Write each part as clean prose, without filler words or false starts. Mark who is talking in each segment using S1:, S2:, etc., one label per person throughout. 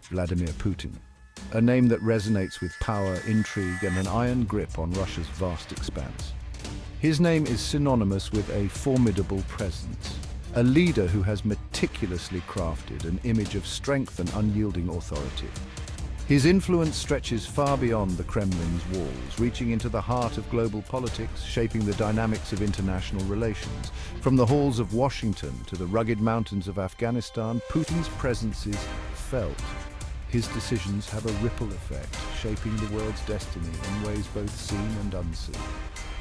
S1: Vladimir Putin, a name that resonates with power, intrigue, and an iron grip on Russia's vast expanse. His name is synonymous with a formidable presence, a leader who has meticulously crafted an image of strength and unyielding authority. His influence stretches far beyond the Kremlin's walls, reaching into the heart of global politics, shaping the dynamics of international relations. From the halls of Washington to the rugged mountains of Afghanistan, Putin's presence is felt. His decisions have a ripple effect, shaping the world's destiny in ways both seen and unseen.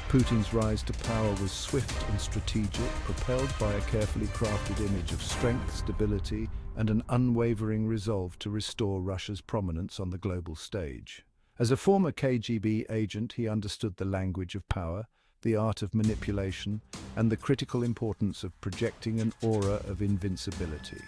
S1: Putin's rise to power was swift and strategic, propelled by a carefully crafted image of strength, stability, and an unwavering resolve to restore Russia's prominence on the global stage. As a former KGB agent, he understood the language of power, the art of manipulation, and the critical importance of projecting an aura of invincibility.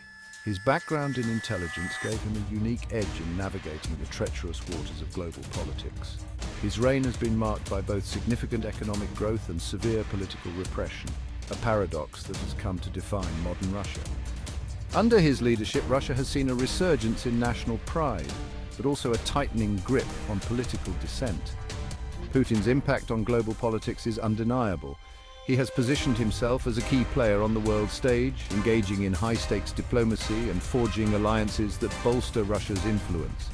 S1: His background in intelligence gave him a unique edge in navigating the treacherous waters of global politics. His reign has been marked by both significant economic growth and severe political repression, a paradox that has come to define modern Russia. Under his leadership, Russia has seen a resurgence in national pride, but also a tightening grip on political dissent. Putin's impact on global politics is undeniable. He has positioned himself as a key player on the world stage, engaging in high-stakes diplomacy and forging alliances that bolster Russia's influence.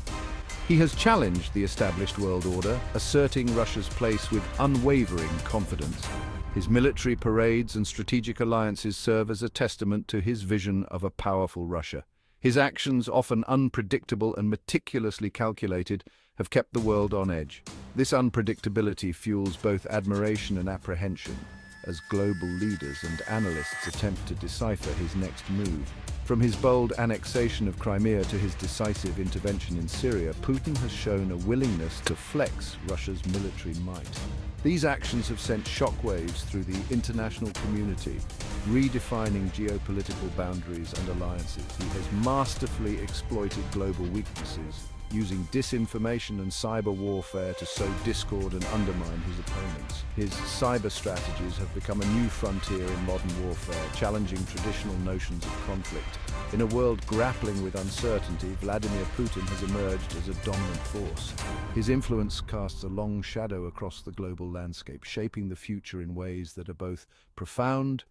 S1: He has challenged the established world order, asserting Russia's place with unwavering confidence. His military parades and strategic alliances serve as a testament to his vision of a powerful Russia. His actions, often unpredictable and meticulously calculated, have kept the world on edge. This unpredictability fuels both admiration and apprehension, as global leaders and analysts attempt to decipher his next move. From his bold annexation of Crimea to his decisive intervention in Syria, Putin has shown a willingness to flex Russia's military might. These actions have sent shockwaves through the international community, redefining geopolitical boundaries and alliances. He has masterfully exploited global weaknesses, using disinformation and cyber warfare to sow discord and undermine his opponents. His cyber strategies have become a new frontier in modern warfare, challenging traditional notions of conflict. In a world grappling with uncertainty, Vladimir Putin has emerged as a dominant force. His influence casts a long shadow across the global landscape, shaping the future in ways that are both profound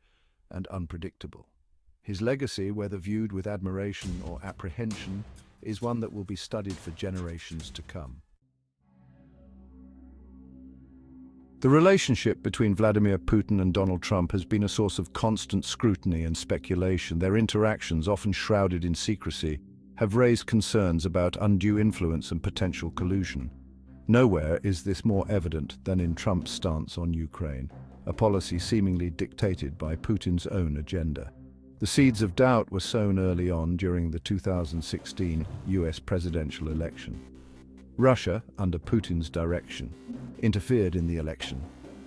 S1: and unpredictable. His legacy, whether viewed with admiration or apprehension, is one that will be studied for generations to come. The relationship between Vladimir Putin and Donald Trump has been a source of constant scrutiny and speculation. Their interactions, often shrouded in secrecy, have raised concerns about undue influence and potential collusion. Nowhere is this more evident than in Trump's stance on Ukraine, a policy seemingly dictated by Putin's own agenda. The seeds of doubt were sown early on during the 2016 US presidential election. Russia, under Putin's direction, interfered in the election,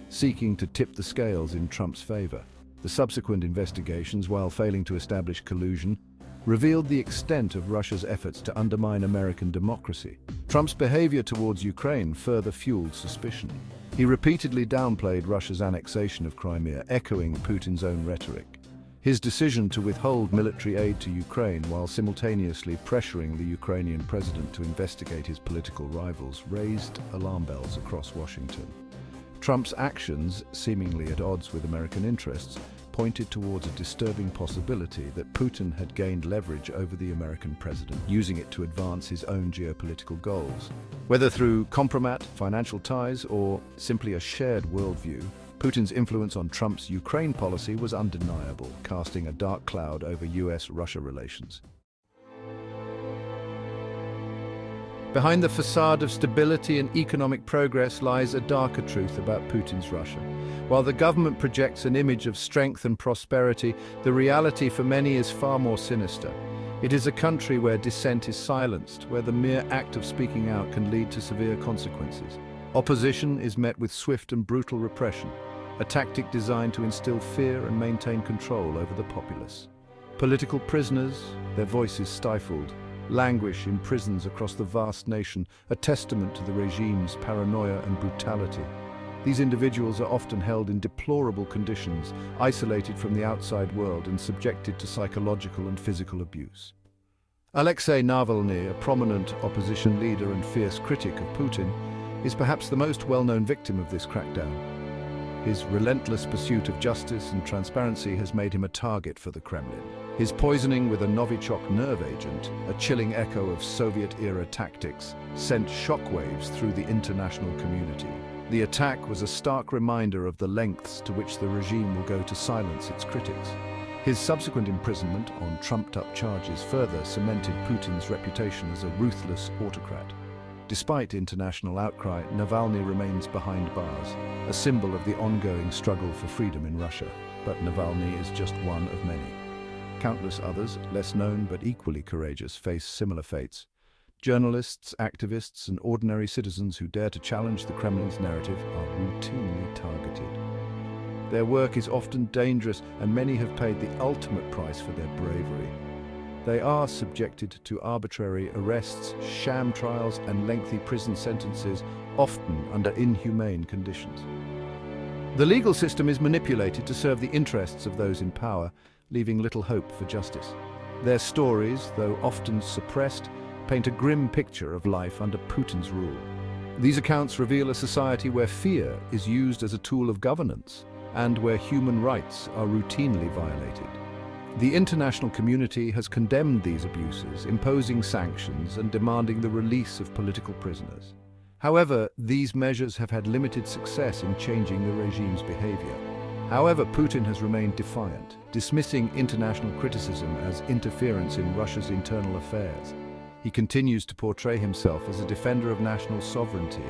S1: seeking to tip the scales in Trump's favor. The subsequent investigations, while failing to establish collusion, revealed the extent of Russia's efforts to undermine American democracy. Trump's behavior towards Ukraine further fueled suspicion. He repeatedly downplayed Russia's annexation of Crimea, echoing Putin's own rhetoric. His decision to withhold military aid to Ukraine while simultaneously pressuring the Ukrainian president to investigate his political rivals raised alarm bells across Washington. Trump's actions, seemingly at odds with American interests, pointed towards a disturbing possibility that Putin had gained leverage over the American president, using it to advance his own geopolitical goals. Whether through compromat, financial ties, or simply a shared worldview, Putin's influence on Trump's Ukraine policy was undeniable, casting a dark cloud over US-Russia relations. Behind the facade of stability and economic progress lies a darker truth about Putin's Russia. While the government projects an image of strength and prosperity, the reality for many is far more sinister. It is a country where dissent is silenced, where the mere act of speaking out can lead to severe consequences. Opposition is met with swift and brutal repression, a tactic designed to instill fear and maintain control over the populace. Political prisoners, their voices stifled, languish in prisons across the vast nation, a testament to the regime's paranoia and brutality. These individuals are often held in deplorable conditions, isolated from the outside world and subjected to psychological and physical abuse. Alexei Navalny, a prominent opposition leader and fierce critic of Putin, is perhaps the most well-known victim of this crackdown. His relentless pursuit of justice and transparency has made him a target for the Kremlin. His poisoning with a Novichok nerve agent, a chilling echo of Soviet-era tactics, sent shockwaves through the international community. The attack was a stark reminder of the lengths to which the regime will go to silence its critics. His subsequent imprisonment on trumped-up charges further cemented Putin's reputation as a ruthless autocrat. Despite international outcry, Navalny remains behind bars, a symbol of the ongoing struggle for freedom in Russia. But Navalny is just one of many. Countless others, less known but equally courageous, face similar fates. Journalists, activists, and ordinary citizens who dare to challenge the Kremlin's narrative are routinely targeted. Their work is often dangerous, and many have paid the ultimate price for their bravery. They are subjected to arbitrary arrests, sham trials, and lengthy prison sentences, often under inhumane conditions. The legal system is manipulated to serve the interests of those in power, leaving little hope for justice. Their stories, though often suppressed, paint a grim picture of life under Putin's rule. These accounts reveal a society where fear is used as a tool of governance, and where human rights are routinely violated. The international community has condemned these abuses, imposing sanctions and demanding the release of political prisoners. However, these measures have had limited success in changing the regime's behavior. However, Putin has remained defiant, dismissing international criticism as interference in Russia's internal affairs. He continues to portray himself as a defender of national sovereignty,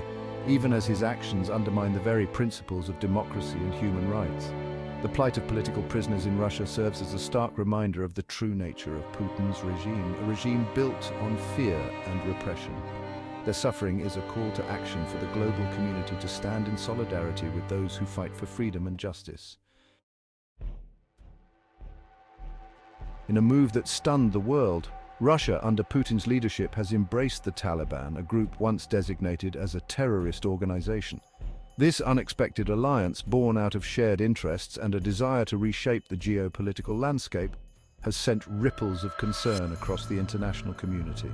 S1: even as his actions undermine the very principles of democracy and human rights. The plight of political prisoners in Russia serves as a stark reminder of the true nature of Putin's regime, a regime built on fear and repression. Their suffering is a call to action for the global community to stand in solidarity with those who fight for freedom and justice. In a move that stunned the world, Russia, under Putin's leadership, has embraced the Taliban, a group once designated as a terrorist organization. This unexpected alliance, born out of shared interests and a desire to reshape the geopolitical landscape, has sent ripples of concern across the international community.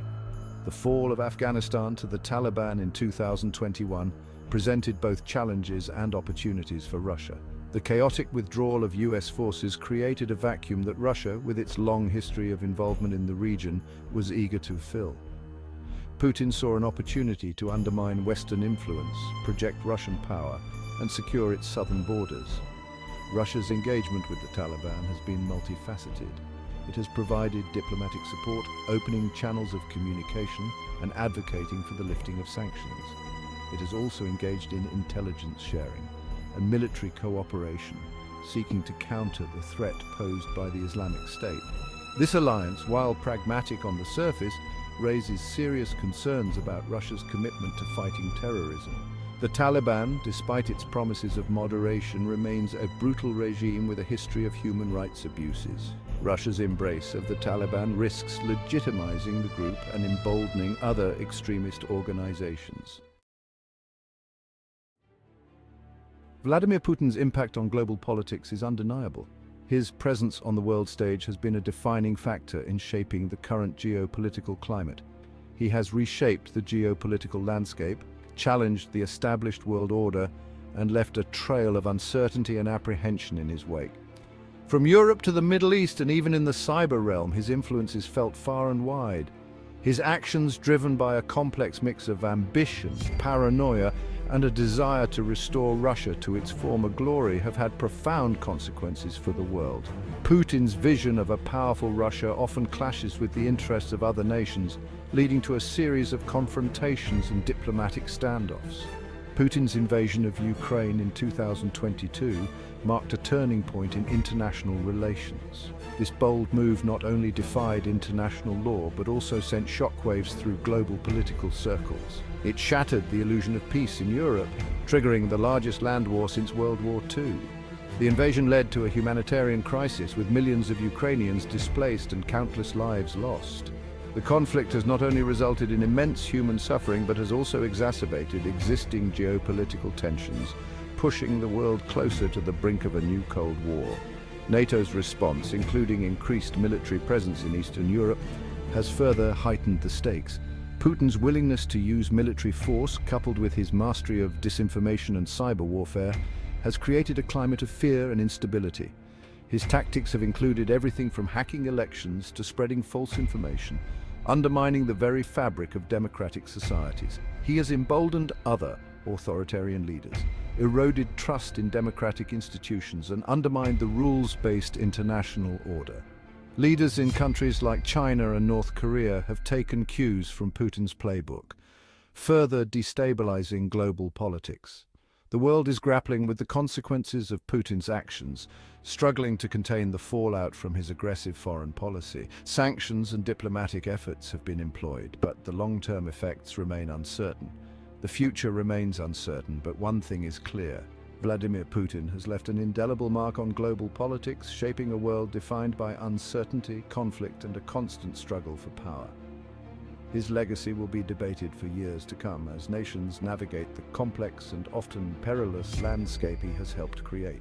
S1: The fall of Afghanistan to the Taliban in 2021 presented both challenges and opportunities for Russia. The chaotic withdrawal of US forces created a vacuum that Russia, with its long history of involvement in the region, was eager to fill. Putin saw an opportunity to undermine Western influence, project Russian power, and secure its southern borders. Russia's engagement with the Taliban has been multifaceted. It has provided diplomatic support, opening channels of communication, and advocating for the lifting of sanctions. It has also engaged in intelligence sharing and military cooperation, seeking to counter the threat posed by the Islamic State. This alliance, while pragmatic on the surface, raises serious concerns about Russia's commitment to fighting terrorism. The Taliban, despite its promises of moderation, remains a brutal regime with a history of human rights abuses. Russia's embrace of the Taliban risks legitimizing the group and emboldening other extremist organizations. Vladimir Putin's impact on global politics is undeniable. His presence on the world stage has been a defining factor in shaping the current geopolitical climate. He has reshaped the geopolitical landscape, challenged the established world order, and left a trail of uncertainty and apprehension in his wake. From Europe to the Middle East and even in the cyber realm, his influence is felt far and wide. His actions, driven by a complex mix of ambition, paranoia, and a desire to restore Russia to its former glory, have had profound consequences for the world. Putin's vision of a powerful Russia often clashes with the interests of other nations, leading to a series of confrontations and diplomatic standoffs. Putin's invasion of Ukraine in 2022 marked a turning point in international relations. This bold move not only defied international law, but also sent shockwaves through global political circles. It shattered the illusion of peace in Europe, triggering the largest land war since World War II. The invasion led to a humanitarian crisis, with millions of Ukrainians displaced and countless lives lost. The conflict has not only resulted in immense human suffering, but has also exacerbated existing geopolitical tensions, pushing the world closer to the brink of a new Cold War. NATO's response, including increased military presence in Eastern Europe, has further heightened the stakes. Putin's willingness to use military force, coupled with his mastery of disinformation and cyber warfare, has created a climate of fear and instability. His tactics have included everything from hacking elections to spreading false information, undermining the very fabric of democratic societies. He has emboldened other authoritarian leaders, eroded trust in democratic institutions, and undermined the rules-based international order. Leaders in countries like China and North Korea have taken cues from Putin's playbook, further destabilizing global politics. The world is grappling with the consequences of Putin's actions, struggling to contain the fallout from his aggressive foreign policy. Sanctions and diplomatic efforts have been employed, but the long-term effects remain uncertain. The future remains uncertain, but one thing is clear. Vladimir Putin has left an indelible mark on global politics, shaping a world defined by uncertainty, conflict, and a constant struggle for power. His legacy will be debated for years to come as nations navigate the complex and often perilous landscape he has helped create.